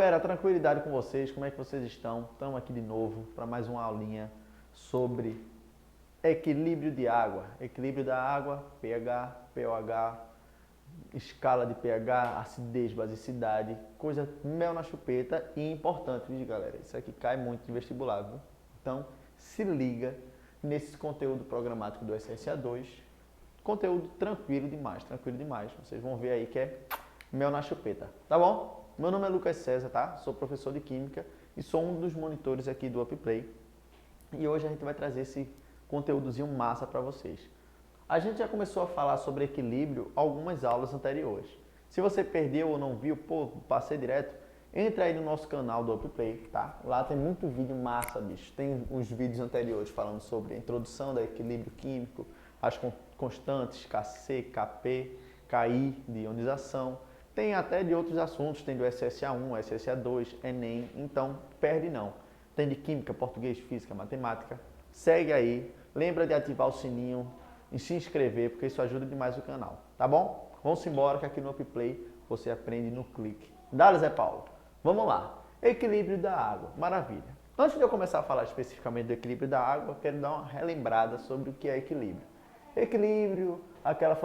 Galera, tranquilidade com vocês, como é que vocês estão? Estamos aqui de novo para mais uma aulinha sobre equilíbrio de água. Equilíbrio da água, pH, pOH, escala de pH, acidez, basicidade, coisa mel na chupeta e importante, viu, galera? Isso aqui cai muito de vestibular, viu? Então, se liga nesse conteúdo programático do SSA2. Conteúdo tranquilo demais, tranquilo demais. Vocês vão ver aí que é mel na chupeta, tá bom? Meu nome é Lucas César, tá? Sou professor de Química e sou um dos monitores aqui do UpPlay. E hoje a gente vai trazer esse conteúdozinho massa para vocês. A gente já começou a falar sobre equilíbrio algumas aulas anteriores. Se você perdeu ou não viu, passei direto, entra aí no nosso canal do UpPlay, tá? Lá tem muito vídeo massa, bicho. Tem uns vídeos anteriores falando sobre a introdução do equilíbrio químico, as constantes Kc, Kp, Ki de ionização. Tem até de outros assuntos, tem do SSA1, SSA2, Enem, então perde não. Tem de Química, Português, Física, Matemática. Segue aí, lembra de ativar o sininho e se inscrever, porque isso ajuda demais o canal, tá bom? Vamos embora que aqui no UpPlay você aprende no clique. Dale, Zé Paulo. Vamos lá. Equilíbrio da água, maravilha. Antes de eu começar a falar especificamente do equilíbrio da água, eu quero dar uma relembrada sobre o que é equilíbrio. Equilíbrio, aquele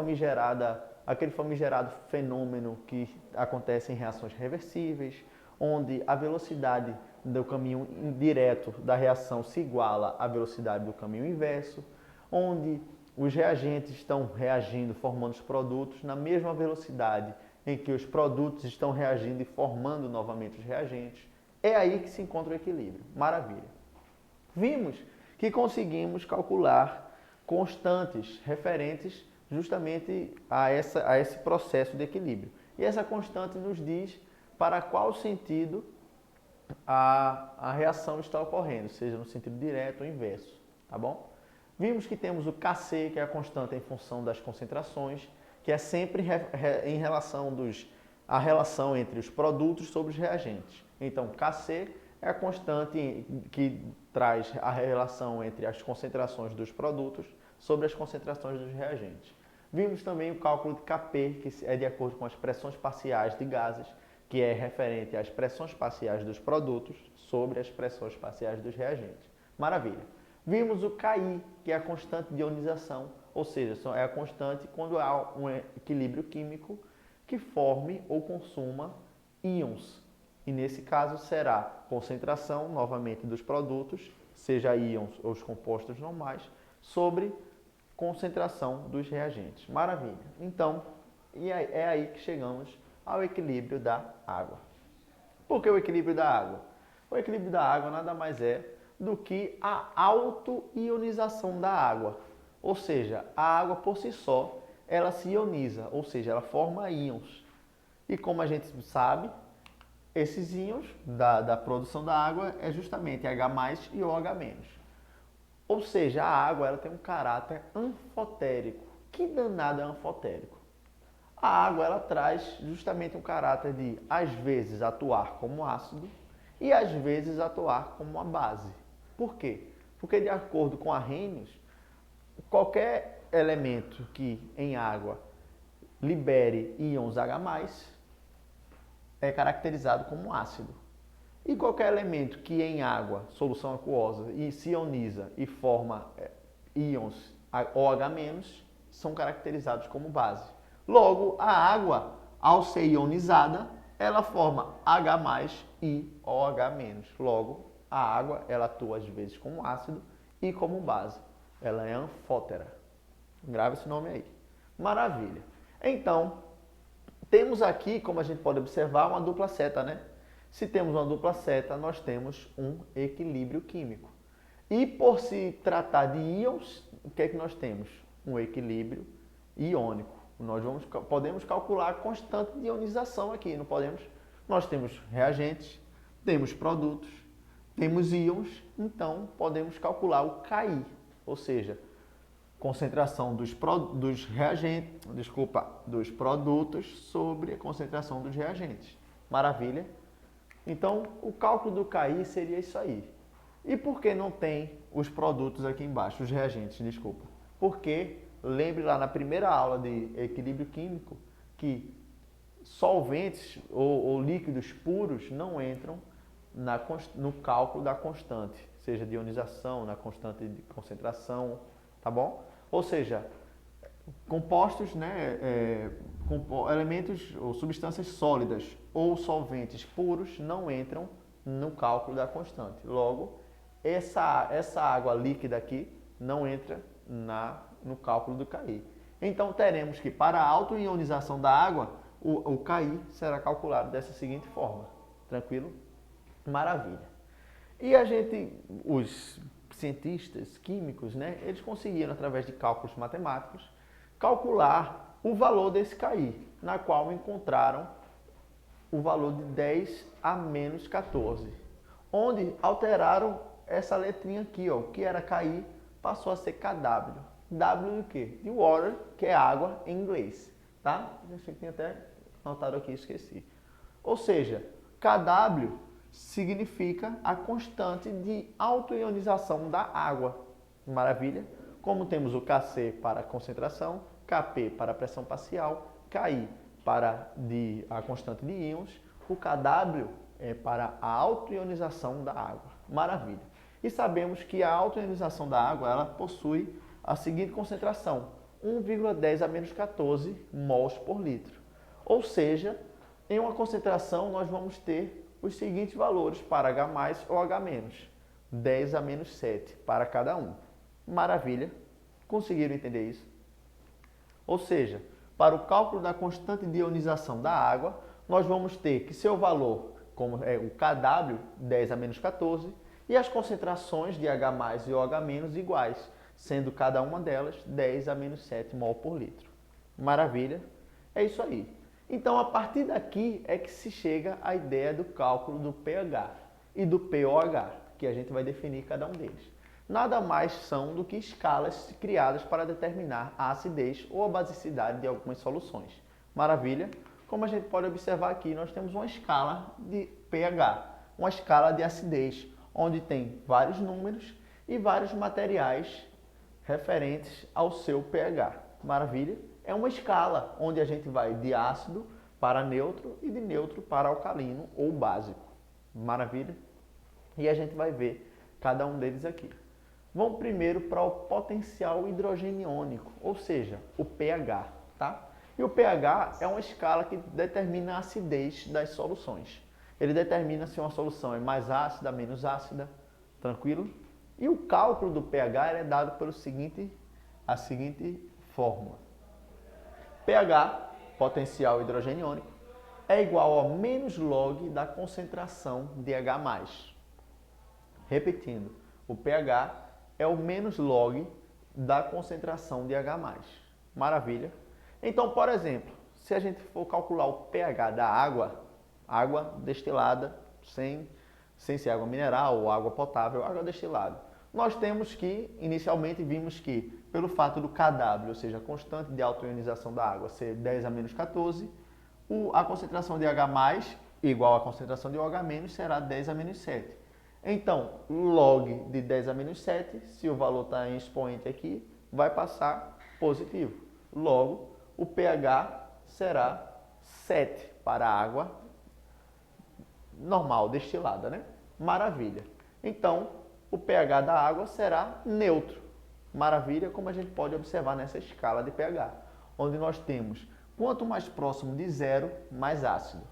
famigerado fenômeno que acontece em reações reversíveis, onde a velocidade do caminho direto da reação se iguala à velocidade do caminho inverso, onde os reagentes estão reagindo, formando os produtos na mesma velocidade em que os produtos estão reagindo e formando novamente os reagentes. É aí que se encontra o equilíbrio. Maravilha. Vimos que conseguimos calcular constantes referentes justamente a esse processo de equilíbrio. E essa constante nos diz para qual sentido a reação está ocorrendo, seja no sentido direto ou inverso, tá bom? Vimos que temos o Kc, que é a constante em função das concentrações, que é sempre em relação a relação entre os produtos sobre os reagentes. Então, Kc é a constante que traz a relação entre as concentrações dos produtos sobre as concentrações dos reagentes. Vimos também o cálculo de Kp, que é de acordo com as pressões parciais de gases, que é referente às pressões parciais dos produtos sobre as pressões parciais dos reagentes. Maravilha. Vimos o Ki, que é a constante de ionização, ou seja, é a constante quando há um equilíbrio químico que forme ou consuma íons. E nesse caso será concentração, novamente, dos produtos, seja íons ou os compostos normais, sobre concentração dos reagentes. Maravilha. Então, é aí que chegamos ao equilíbrio da água. Por que o equilíbrio da água? O equilíbrio da água nada mais é do que a auto-ionização da água. Ou seja, a água por si só, ela se ioniza, ou seja, ela forma íons. E como a gente sabe, esses íons da produção da água é justamente H+ e OH-. Ou seja, a água ela tem um caráter anfotérico. Que danado é anfotérico? A água ela traz justamente um caráter de, às vezes, atuar como ácido e, às vezes, atuar como uma base. Por quê? Porque, de acordo com Arrhenius, qualquer elemento que em água libere íons H+, é caracterizado como ácido. E qualquer elemento que em água, solução aquosa, e se ioniza e forma íons OH-, são caracterizados como base. Logo, a água, ao ser ionizada, ela forma H+ e OH-. Logo, a água ela atua às vezes como ácido e como base. Ela é anfótera. Grava esse nome aí. Maravilha. Então, temos aqui, como a gente pode observar, uma dupla seta, né? Se temos uma dupla seta, nós temos um equilíbrio químico. E por se tratar de íons, o que é que nós temos? Um equilíbrio iônico. Nós podemos calcular a constante de ionização aqui, não podemos? Nós temos reagentes, temos produtos, temos íons, então podemos calcular o Ki, ou seja, concentração dos produtos sobre a concentração dos reagentes. Maravilha? Então, o cálculo do Ki seria isso aí. E por que não tem os produtos aqui embaixo, os reagentes, desculpa? Porque, lembre lá na primeira aula de equilíbrio químico, que solventes ou líquidos puros não entram no cálculo da constante, seja de ionização, na constante de concentração, tá bom? Ou seja, compostos, né, elementos ou substâncias sólidas ou solventes puros não entram no cálculo da constante. Logo, essa água líquida aqui não entra no cálculo do KI. Então, teremos que para a autoionização da água, o KI será calculado dessa seguinte forma. Tranquilo? Maravilha. E os cientistas químicos, né, eles conseguiram, através de cálculos matemáticos, calcular o valor desse KI, na qual encontraram o valor de 10 a menos 14, onde alteraram essa letrinha aqui, ó, que era KI, passou a ser KW. W de quê? De water, que é água em inglês, tá? Eu achei que tinha até anotado aqui, esqueci. Ou seja, KW significa a constante de autoionização da água. Maravilha? Como temos o Kc para concentração, Kp para pressão parcial, Ki para a constante de íons, o Kw é para a autoionização da água. Maravilha. E sabemos que a autoionização da água ela possui a seguinte concentração, 1,10 a menos 14 mols por litro. Ou seja, em uma concentração nós vamos ter os seguintes valores para H+, ou H-, 10 a menos 7 para cada um. Maravilha? Conseguiram entender isso? Ou seja, para o cálculo da constante de ionização da água, nós vamos ter que seu valor, como é o KW, 10 a menos 14, e as concentrações de H+ e OH- iguais, sendo cada uma delas 10 a menos 7 mol por litro. Maravilha? É isso aí. Então, a partir daqui é que se chega à ideia do cálculo do pH e do pOH, que a gente vai definir cada um deles. Nada mais são do que escalas criadas para determinar a acidez ou a basicidade de algumas soluções. Maravilha? Como a gente pode observar aqui, nós temos uma escala de pH, uma escala de acidez, onde tem vários números e vários materiais referentes ao seu pH. Maravilha? É uma escala onde a gente vai de ácido para neutro e de neutro para alcalino ou básico. Maravilha? E a gente vai ver cada um deles aqui. Vamos primeiro para o potencial hidrogeniônico, ou seja, o pH, tá? E o pH é uma escala que determina a acidez das soluções. Ele determina se uma solução é mais ácida, menos ácida, tranquilo? E o cálculo do pH é dado pelo a seguinte fórmula. pH, potencial hidrogeniônico, é igual a menos log da concentração de H+. Repetindo, o pH é o menos log da concentração de H+. Maravilha? Então, por exemplo, se a gente for calcular o pH da água destilada, sem ser água mineral ou água potável, água destilada, nós temos que, inicialmente vimos que, pelo fato do KW, ou seja, a constante de autoionização da água, ser 10 a menos 14, a concentração de H+, igual à concentração de OH- será 10 a menos 7. Então, log de 10 a menos 7, se o valor está em expoente aqui, vai passar positivo. Logo, o pH será 7 para a água normal, destilada, né? Maravilha. Então, o pH da água será neutro. Maravilha, como a gente pode observar nessa escala de pH, onde nós temos, quanto mais próximo de zero, mais ácido.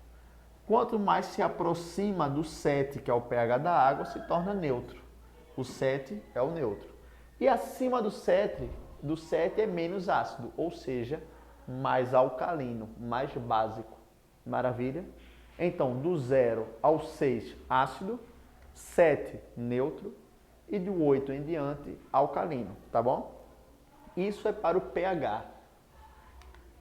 Quanto mais se aproxima do 7, que é o pH da água, se torna neutro. O 7 é o neutro. E acima do 7 é menos ácido, ou seja, mais alcalino, mais básico. Maravilha? Então, do 0 ao 6, ácido, 7, neutro, e do 8 em diante, alcalino, tá bom? Isso é para o pH.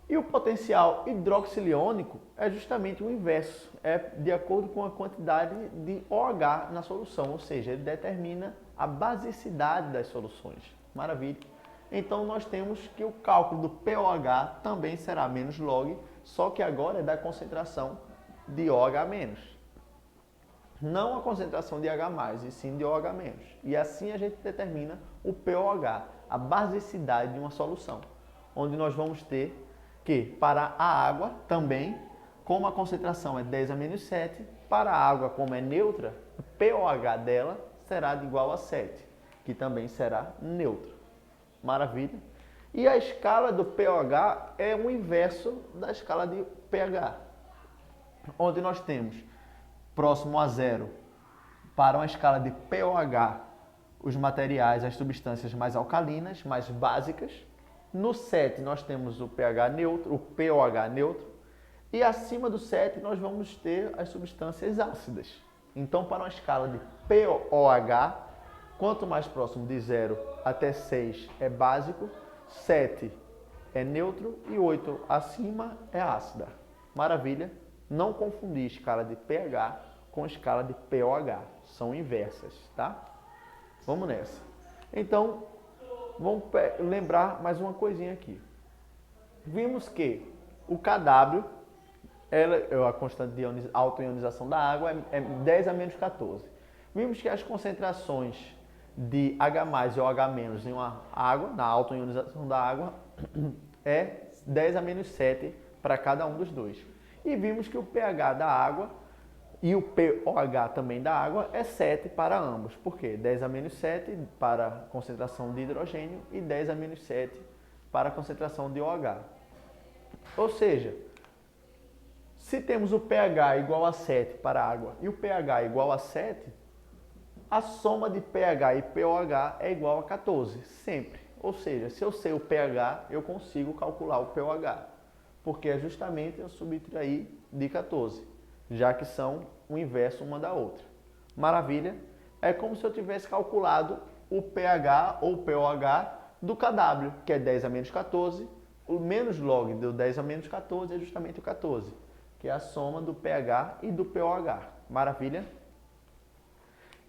E o potencial hidroxiliônico é justamente o inverso, é de acordo com a quantidade de OH na solução, ou seja, ele determina a basicidade das soluções. Maravilha! Então nós temos que o cálculo do pOH também será menos log, só que agora é da concentração de OH-. Não a concentração de H+, e sim de OH-. E assim a gente determina o pOH, a basicidade de uma solução, onde nós vamos ter que, para a água, também como a concentração é 10 a menos 7, para a água, como é neutra, o pOH dela será de igual a 7, que também será neutro. Maravilha? E a escala do pOH é o inverso da escala de pH, onde nós temos próximo a zero para uma escala de pOH os materiais, as substâncias mais alcalinas, mais básicas. No 7 nós temos o pH neutro, o pOH neutro, e acima do 7 nós vamos ter as substâncias ácidas. Então, para uma escala de pOH, quanto mais próximo de 0 até 6 é básico, 7 é neutro e 8 acima é ácida. Maravilha? Não confundir escala de pH com escala de pOH. São inversas, tá? Vamos nessa. Então, vamos lembrar mais uma coisinha aqui. Vimos que o Kw, a constante de autoionização da água, é 10 a menos 14. Vimos que as concentrações de H+ e OH- em uma água, na autoionização da água, é 10 a menos 7 para cada um dos dois. E vimos que o pH da água e o pOH também da água é 7 para ambos. Por quê? 10 a menos 7 para a concentração de hidrogênio e 10 a menos 7 para a concentração de OH. Ou seja, se temos o pH igual a 7 para a água e o pH igual a 7, a soma de pH e pOH é igual a 14, sempre. Ou seja, se eu sei o pH, eu consigo calcular o pOH, porque é justamente eu subtrair de 14, já que são o inverso uma da outra. Maravilha? É como se eu tivesse calculado o pH ou pOH do Kw, que é 10 a menos 14, o menos log do 10 a menos 14 é justamente o 14, que é a soma do pH e do pOH. Maravilha?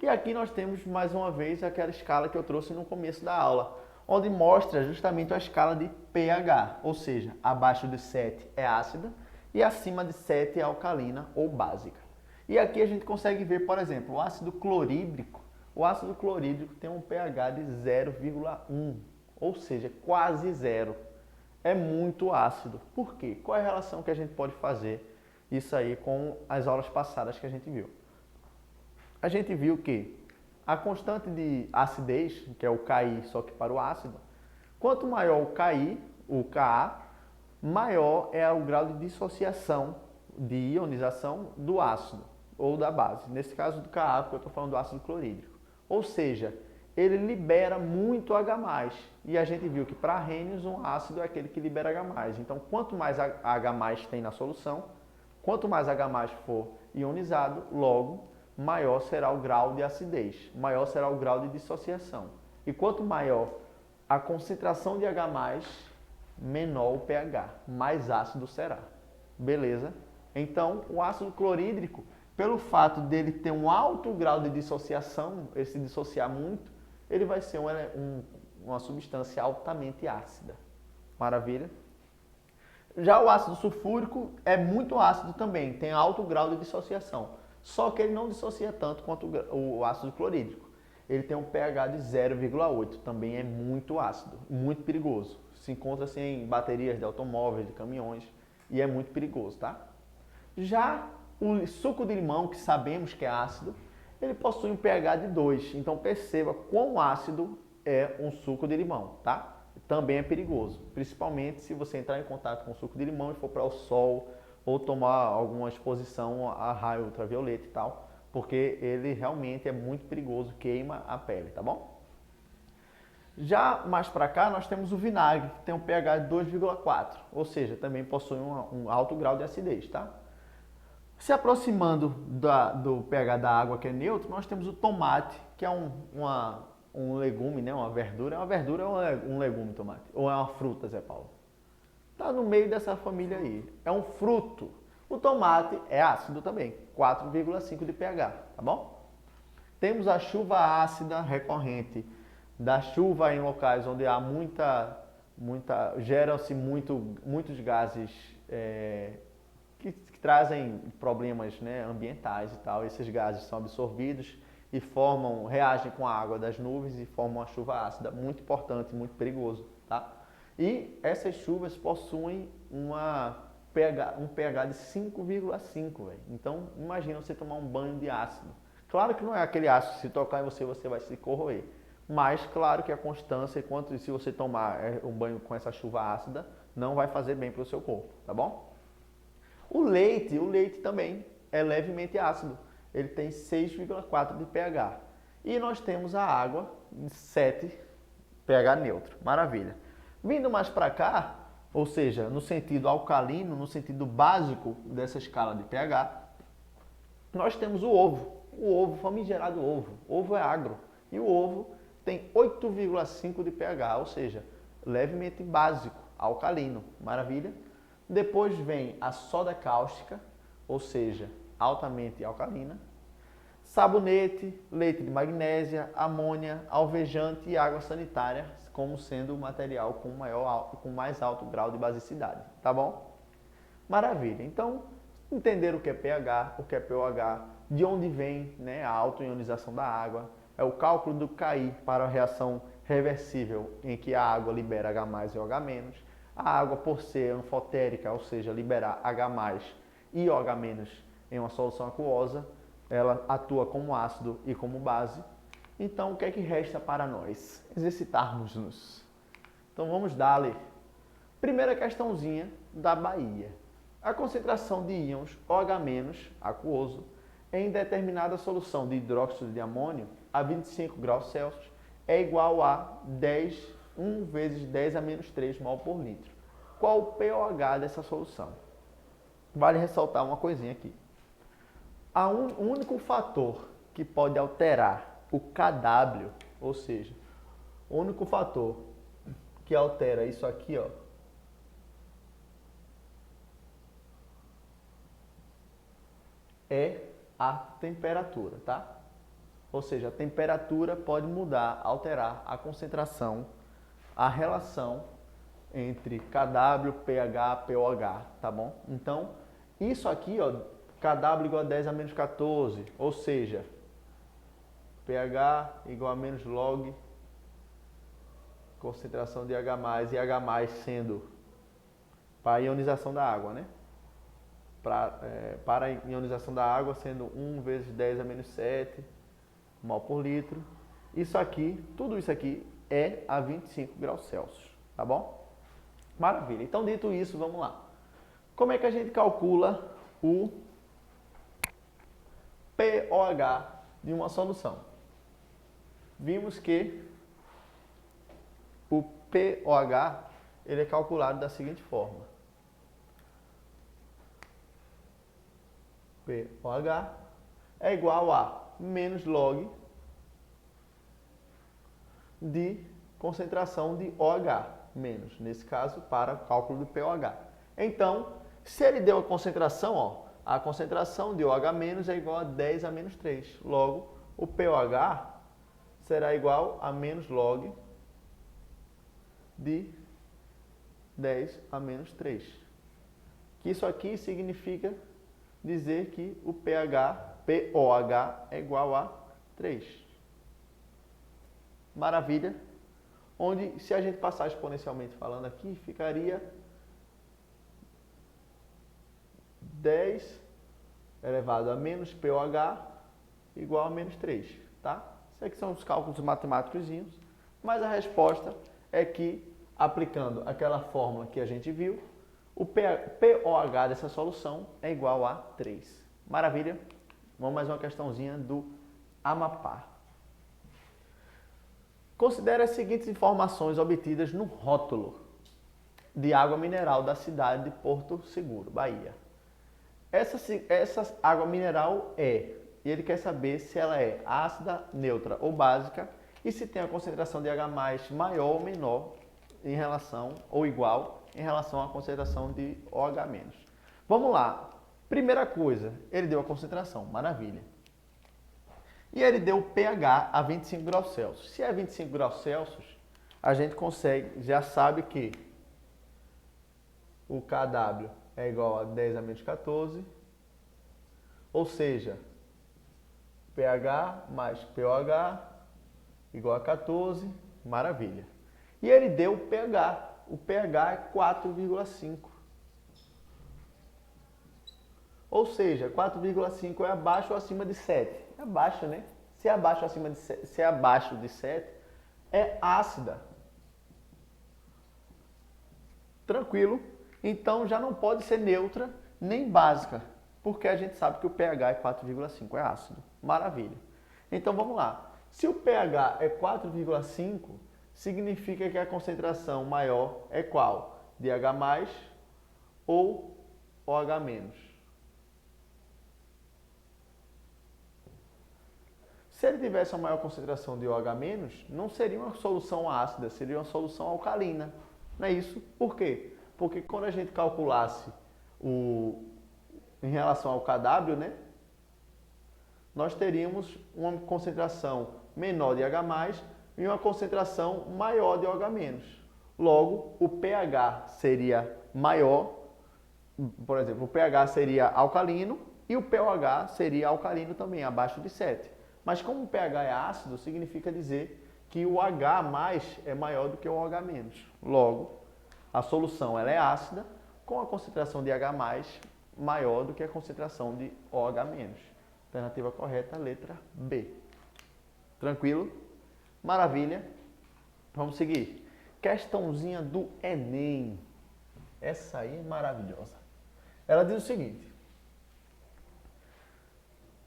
E aqui nós temos mais uma vez aquela escala que eu trouxe no começo da aula, onde mostra justamente a escala de pH, ou seja, abaixo de 7 é ácida e acima de 7 é alcalina ou básica. E aqui a gente consegue ver, por exemplo, o ácido clorídrico. O ácido clorídrico tem um pH de 0,1, ou seja, quase zero. É muito ácido. Por quê? Qual é a relação que a gente pode fazer isso aí com as aulas passadas que a gente viu? A gente viu que a constante de acidez, que é o Ki, só que para o ácido, quanto maior o Ki, o Ka, maior é o grau de dissociação, de ionização do ácido ou da base. Nesse caso do Ka, porque eu estou falando do ácido clorídrico. Ou seja, ele libera muito H+. E a gente viu que para Arrhenius um ácido é aquele que libera H+. Então, quanto mais H+ tem na solução, quanto mais H+ for ionizado, logo, maior será o grau de acidez, maior será o grau de dissociação. E quanto maior a concentração de H+, menor o pH, mais ácido será. Beleza? Então, o ácido clorídrico, pelo fato dele ter um alto grau de dissociação, ele se dissociar muito, ele vai ser uma substância altamente ácida. Maravilha? Já o ácido sulfúrico é muito ácido também, tem alto grau de dissociação. Só que ele não dissocia tanto quanto o ácido clorídrico. Ele tem um pH de 0,8, também é muito ácido, muito perigoso. Se encontra-se em baterias de automóveis, de caminhões, e é muito perigoso, tá? Já o suco de limão, que sabemos que é ácido, ele possui um pH de 2. Então perceba quão ácido é um suco de limão, tá? Também é perigoso, principalmente se você entrar em contato com o suco de limão e for para o sol, ou tomar alguma exposição a raio ultravioleta e tal, porque ele realmente é muito perigoso, queima a pele, tá bom? Já mais para cá nós temos o vinagre, que tem um pH de 2,4, ou seja, também possui um alto grau de acidez, tá? Se aproximando do pH da água, que é neutro, nós temos o tomate, que é um legume, né? Uma verdura. É uma verdura ou é um legume, tomate? Ou é uma fruta, Zé Paulo? Está no meio dessa família aí. É um fruto. O tomate é ácido também, 4,5 de pH, tá bom? Temos a chuva ácida recorrente, da chuva em locais onde há geram-se muitos gases que trazem problemas, né, ambientais e tal. Esses gases são absorvidos e reagem com a água das nuvens e formam a chuva ácida, muito importante, muito perigoso, tá? E essas chuvas possuem um pH de 5,5, velho. Então, imagina você tomar um banho de ácido. Claro que não é aquele ácido, se tocar em você, você vai se corroer. Mas, claro que a constância, enquanto se você tomar um banho com essa chuva ácida, não vai fazer bem para o seu corpo, tá bom? O leite também é levemente ácido. Ele tem 6,4 de pH. E nós temos a água de 7 pH neutro. Maravilha. Vindo mais para cá, ou seja, no sentido alcalino, no sentido básico dessa escala de pH, nós temos o ovo, famigerado ovo. Ovo é agro. E o ovo tem 8,5 de pH, ou seja, levemente básico, alcalino. Maravilha? Depois vem a soda cáustica, ou seja, altamente alcalina. Sabonete, leite de magnésia, amônia, alvejante e água sanitária, como sendo o material com mais alto grau de basicidade, tá bom? Maravilha. Então, entender o que é pH, o que é pOH, de onde vem, né, a autoionização da água, é o cálculo do KI para a reação reversível em que a água libera H+ e OH-. A água, por ser anfotérica, ou seja, liberar H+ e OH- em uma solução aquosa, ela atua como ácido e como base. Então, o que é que resta para nós? Exercitarmos-nos. Então, vamos dar-lhe. Primeira questãozinha da Bahia. A concentração de íons OH- aquoso em determinada solução de hidróxido de amônio a 25 graus Celsius é igual a 1 vezes 10 a menos 3 mol por litro. Qual o pOH dessa solução? Vale ressaltar uma coisinha aqui. O único fator que pode alterar o KW, ou seja, o único fator que altera isso aqui, ó, é a temperatura, tá? Ou seja, a temperatura pode mudar, alterar a concentração, a relação entre KW, pH, pOH, tá bom? Então, isso aqui, ó, KW igual a 10 a menos 14, ou seja, pH igual a menos log, concentração de H+, e H+ sendo para a ionização da água, né? Para a ionização da água sendo 1 vezes 10 a menos 7 mol por litro. Isso aqui, tudo isso aqui é a 25 graus Celsius, tá bom? Maravilha. Então, dito isso, vamos lá. Como é que a gente calcula o pOH de uma solução? Vimos que o pOH ele é calculado da seguinte forma. pOH é igual a menos log de concentração de OH, menos, nesse caso, para o cálculo do pOH. Então, se ele deu a concentração, ó, a concentração de OH- é igual a 10 a menos 3. Logo, o pOH será igual a menos log de 10 a menos 3. Que isso aqui significa dizer que o pOH é igual a 3. Maravilha. Onde, se a gente passar exponencialmente falando aqui, ficaria 10 elevado a menos pOH igual a menos 3, tá? Isso aqui são os cálculos matemáticos, mas a resposta é que, aplicando aquela fórmula que a gente viu, o pOH dessa solução é igual a 3. Maravilha? Vamos mais uma questãozinha do Amapá. Considere as seguintes informações obtidas no rótulo de água mineral da cidade de Porto Seguro, Bahia. Essa água mineral e ele quer saber se ela é ácida, neutra ou básica e se tem a concentração de H+ maior ou menor em relação ou igual em relação à concentração de OH-. Vamos lá. Primeira coisa, ele deu a concentração, maravilha. E ele deu o pH a 25 graus Celsius. Se é 25 graus Celsius, a gente consegue, já sabe que o KW é igual a 10 a menos 14, ou seja, pH mais pOH igual a 14, maravilha. E ele deu o pH é 4,5. Ou seja, 4,5 é abaixo ou acima de 7? É abaixo, né? Se é abaixo, acima de 7, se é abaixo de 7, é ácida. Tranquilo? Então já não pode ser neutra nem básica, porque a gente sabe que o pH é 4,5, é ácido. Maravilha. Então vamos lá. Se o pH é 4,5, significa que a concentração maior é qual? De H+, ou OH-. Se ele tivesse uma maior concentração de OH-, não seria uma solução ácida, seria uma solução alcalina. Não é isso? Por quê? Porque quando a gente calculasse em relação ao KW, né, nós teríamos uma concentração menor de H+, e uma concentração maior de OH-. Logo, o pH seria maior, por exemplo, o pH seria alcalino e o pOH seria alcalino também, abaixo de 7. Mas como o pH é ácido, significa dizer que o H+ é maior do que o OH-. Logo, a solução ela é ácida com a concentração de H+ maior do que a concentração de OH-. Alternativa correta, letra B. Tranquilo? Maravilha. Vamos seguir. Questãozinha do Enem. Essa aí é maravilhosa. Ela diz o seguinte.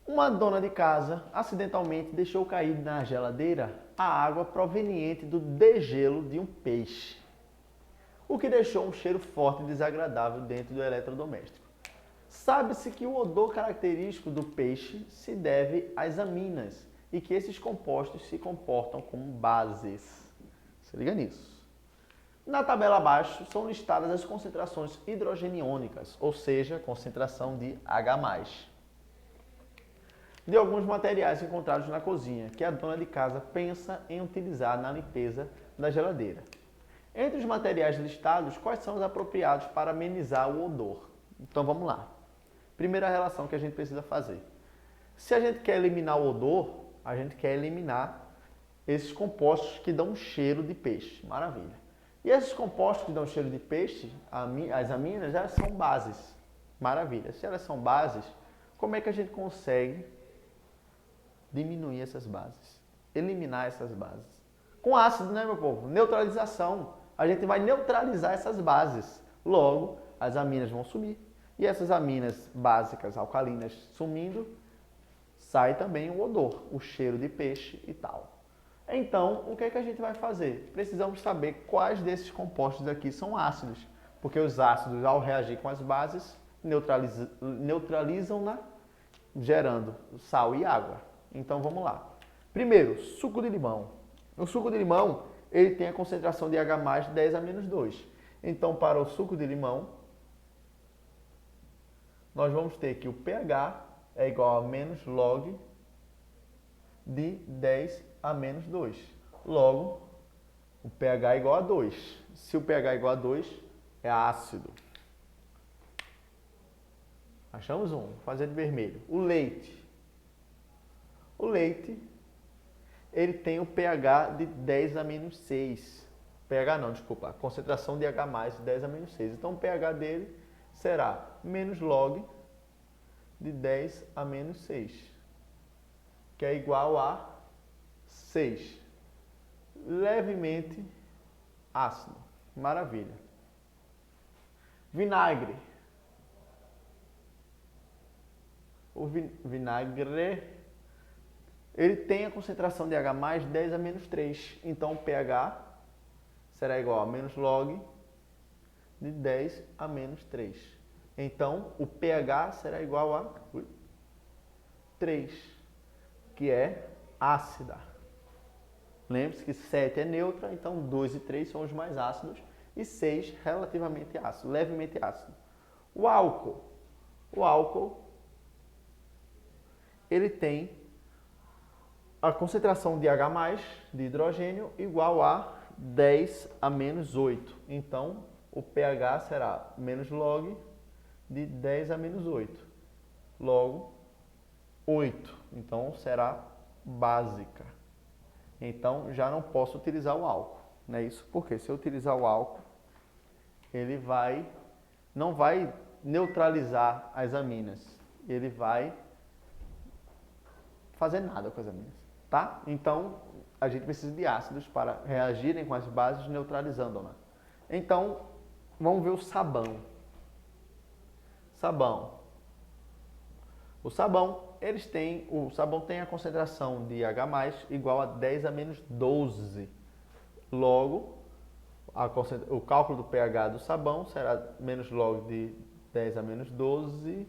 Uma dona de casa acidentalmente deixou cair na geladeira a água proveniente do degelo de um peixe, o que deixou um cheiro forte e desagradável dentro do eletrodoméstico. Sabe-se que o odor característico do peixe se deve às aminas e que esses compostos se comportam como bases. Se liga nisso. Na tabela abaixo são listadas as concentrações hidrogeniônicas, ou seja, concentração de H+, de alguns materiais encontrados na cozinha, que a dona de casa pensa em utilizar na limpeza da geladeira. Entre os materiais listados, quais são os apropriados para amenizar o odor? Então vamos lá. Primeira relação que a gente precisa fazer. Se a gente quer eliminar o odor, a gente quer eliminar esses compostos que dão cheiro de peixe. Maravilha. E esses compostos que dão cheiro de peixe, as aminas, elas são bases. Maravilha. Se elas são bases, como é que a gente consegue diminuir essas bases? Eliminar essas bases? Com ácido, né, meu povo? Neutralização. A gente vai neutralizar essas bases. Logo, as aminas vão sumir. E essas aminas básicas, alcalinas, sumindo, sai também o odor, o cheiro de peixe e tal. Então, o que é que a gente vai fazer? Precisamos saber quais desses compostos aqui são ácidos, porque os ácidos, ao reagir com as bases, neutralizam-na, gerando sal e água. Então, vamos lá. Primeiro, suco de limão. O suco de limão, ele tem a concentração de H+ 10A-2. Então, para o suco de limão, nós vamos ter que o pH é igual a menos log de 10A-2. Logo, o pH é igual a 2. Se o pH é igual a 2, é ácido. Achamos um. Vou fazer de vermelho. O leite. O leite, ele tem o pH de 10A-6. pH não, desculpa. A concentração de H+ de 10A-6. Então, o pH dele será menos log de 10A-6, que é igual a 6. Levemente ácido. Maravilha. Vinagre. O vinagre, ele tem a concentração de H+ 10A-3. Então, o pH será igual a menos log de 10A-3. Então, o pH será igual a 3, que é ácida. Lembre-se que 7 é neutra, então 2 e 3 são os mais ácidos e 6 relativamente ácido, levemente ácido. O álcool. O álcool, ele tem a concentração de H+, de hidrogênio, igual a 10A-8. Então, o pH será menos log de 10A-8. Logo, 8. Então, será básica. Então, já não posso utilizar o álcool. Não é isso? Porque se eu utilizar o álcool, ele não vai neutralizar as aminas. ele vai fazer nada com as aminas, tá? Então, a gente precisa de ácidos para reagirem com as bases, neutralizando-na. Então, vamos ver o sabão. Sabão. O sabão tem a concentração de H+, igual a 10 a menos 12. Logo, o cálculo do pH do sabão será menos log de 10 a menos 12,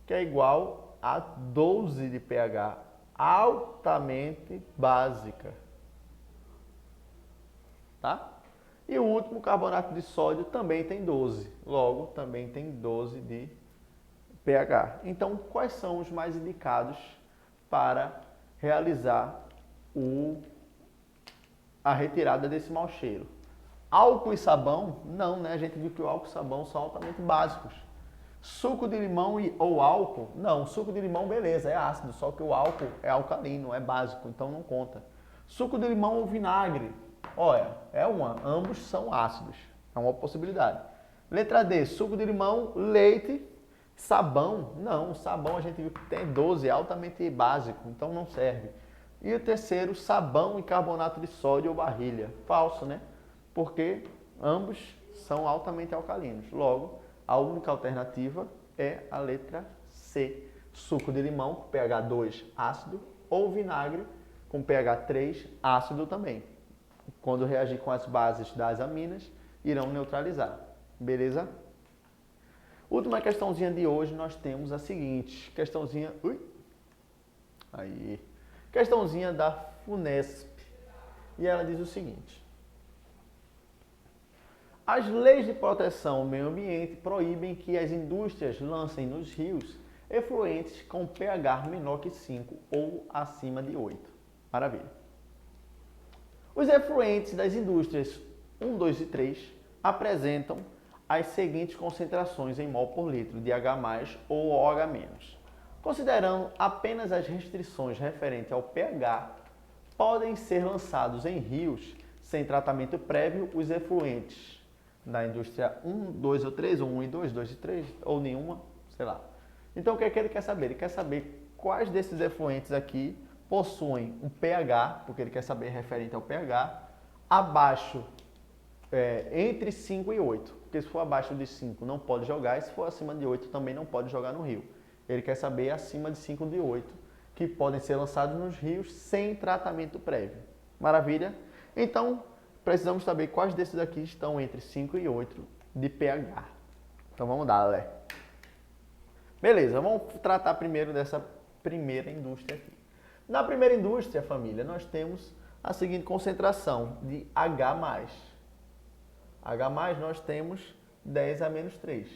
que é igual a 12 de pH, altamente básica. Tá? E o último, carbonato de sódio, também tem 12. Logo, também tem 12 de pH. Então, quais são os mais indicados para realizar a retirada desse mau cheiro? Álcool e sabão? Não, né? A gente viu que o álcool e sabão são altamente básicos. Suco de limão ou álcool? Não, suco de limão, beleza, é ácido, só que o álcool é alcalino, é básico, então não conta. Suco de limão ou vinagre? Olha, ambos são ácidos, é uma possibilidade. Letra D, suco de limão, leite, sabão? Não, sabão a gente viu que tem 12, é altamente básico, então não serve. E o terceiro, sabão e carbonato de sódio ou barrilha? Falso, né? Porque ambos são altamente alcalinos. Logo, a única alternativa é a letra C. Suco de limão com pH 2 ácido ou vinagre com pH 3 ácido também. Quando reagir com as bases das aminas, irão neutralizar. Beleza? Última questãozinha de hoje, nós temos a seguinte. Questãozinha... Questãozinha da FUNESP. E ela diz o seguinte. As leis de proteção ao meio ambiente proíbem que as indústrias lancem nos rios efluentes com pH menor que 5 ou acima de 8. Maravilha. Os efluentes das indústrias 1, 2 e 3 apresentam as seguintes concentrações em mol por litro de H+ ou OH-. Considerando apenas as restrições referentes ao pH, podem ser lançados em rios sem tratamento prévio os efluentes da indústria 1, 2 ou 3, ou 1 e 2, 2 e 3, ou nenhuma, sei lá. Então o que é que ele quer saber? Ele quer saber quais desses efluentes aqui possuem um pH, porque ele quer saber referente ao pH, abaixo, entre 5 e 8. Porque se for abaixo de 5 não pode jogar, e se for acima de 8 também não pode jogar no rio. Ele quer saber acima de 5 de 8, que podem ser lançados nos rios sem tratamento prévio. Maravilha? Então, precisamos saber quais desses aqui estão entre 5 e 8 de pH. Então vamos dar, Lé. Beleza, vamos tratar primeiro dessa primeira indústria aqui. Na primeira indústria, família, nós temos a seguinte concentração de H+. H+, nós temos 10 a menos 3.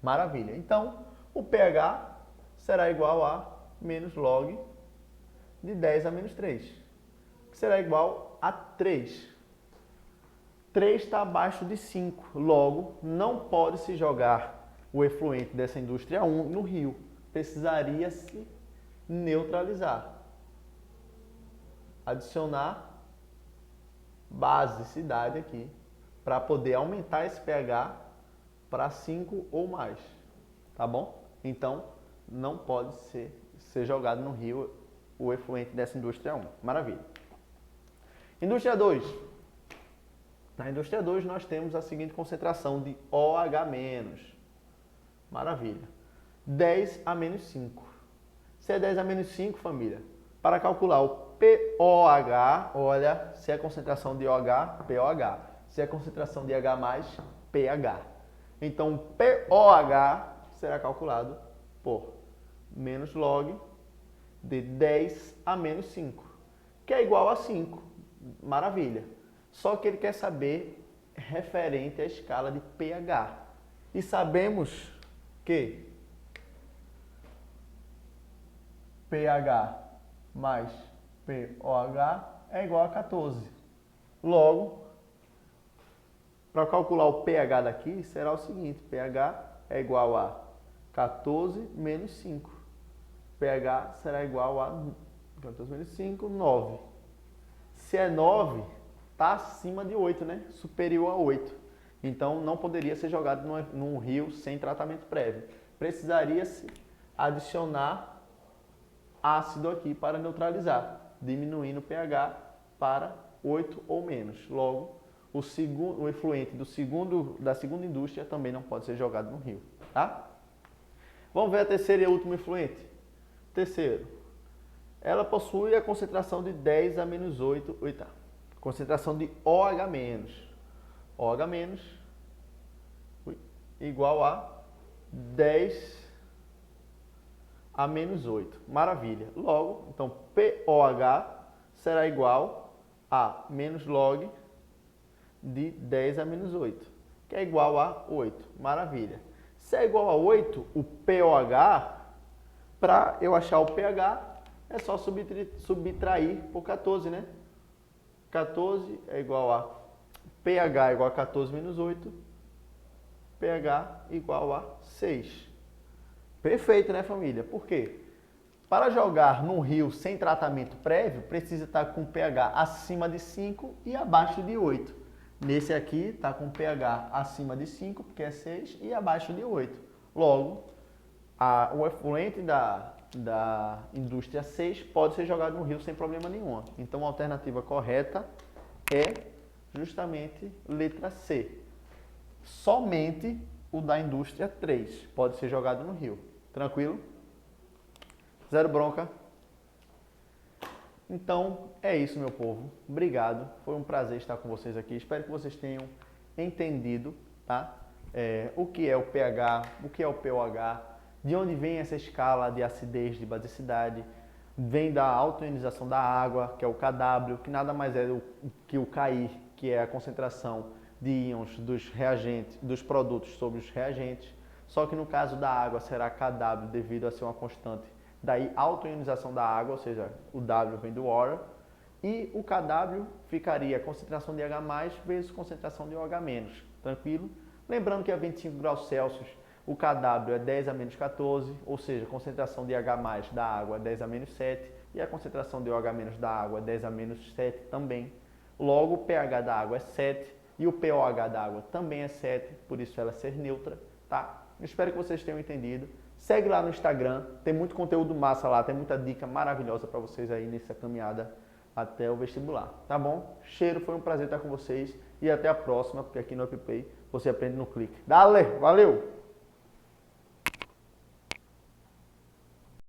Maravilha. Então, o pH será igual a menos log de 10 a menos 3, que será igual a 3. 3 está abaixo de 5, logo não pode se jogar o efluente dessa indústria 1 no rio. Precisaria se neutralizar. Adicionar basicidade aqui para poder aumentar esse pH para 5 ou mais. Tá bom? Então, não pode ser jogado no rio o efluente dessa indústria 1. Maravilha. Indústria 2. Na indústria 2, nós temos a seguinte concentração de OH-. Maravilha. 10 a menos 5. Se é 10 a menos 5, família, para calcular o POH, olha, se é concentração de OH, POH. Se é concentração de H+, pH. Então, o POH será calculado por menos log de 10 a menos 5, que é igual a 5. Maravilha. Só que ele quer saber referente à escala de pH. E sabemos que pH mais POH é igual a 14. Logo, para calcular o pH daqui, será o seguinte: pH é igual a 14 menos 5. pH será igual a 14 menos 5, 9. Se é 9, está acima de 8, né? Superior a 8. Então não poderia ser jogado num rio sem tratamento prévio. Precisaria-se adicionar ácido aqui para neutralizar, diminuindo o pH para 8 ou menos. Logo, o efluente da segunda indústria também não pode ser jogado no rio. Tá? Vamos ver a terceira e última efluente. Terceiro, ela possui a concentração de 10 a menos 8, concentração de OH-. OH- igual a 10 a menos 8. Maravilha. Logo, então, POH será igual a menos log de 10 a menos 8, que é igual a 8. Maravilha. Se é igual a 8, o POH, para eu achar o pH, é só subtrair por 14, né? 14 é igual a pH igual a 14 menos 8, pH igual a 6. Perfeito, né, família? Por quê? Para jogar num rio sem tratamento prévio, precisa estar com pH acima de 5 e abaixo de 8. Nesse aqui está com pH acima de 5, porque é 6, e abaixo de 8. Logo, o efluente da indústria 6 pode ser jogado no rio sem problema nenhum. Então a alternativa correta é justamente letra C. Somente o da indústria 3 pode ser jogado no rio. Tranquilo? Zero bronca? Então é isso, meu povo. Obrigado. Foi um prazer estar com vocês aqui. Espero que vocês tenham entendido, tá? O que é o pH, o que é o pOH, de onde vem essa escala de acidez, de basicidade. Vem da autoionização da água, que é o KW, que nada mais é que o KI, que é a concentração de íons dos reagentes, dos produtos sobre os reagentes. Só que no caso da água será KW devido a ser uma constante. Daí autoionização da água, ou seja, o W vem do water. E o KW ficaria a concentração de H+, vezes concentração de OH-. Tranquilo? Lembrando que a 25 graus Celsius, o KW é 10 a menos 14, ou seja, a concentração de H+ da água é 10 a menos 7 e a concentração de OH- da água é 10 a menos 7 também. Logo, o pH da água é 7 e o pOH da água também é 7, por isso ela ser neutra, tá? Espero que vocês tenham entendido. Segue lá no Instagram, tem muito conteúdo massa lá, tem muita dica maravilhosa para vocês aí nessa caminhada até o vestibular, tá bom? Cheiro, foi um prazer estar com vocês e até a próxima, porque aqui no UpPay você aprende no clique. Dale, valeu!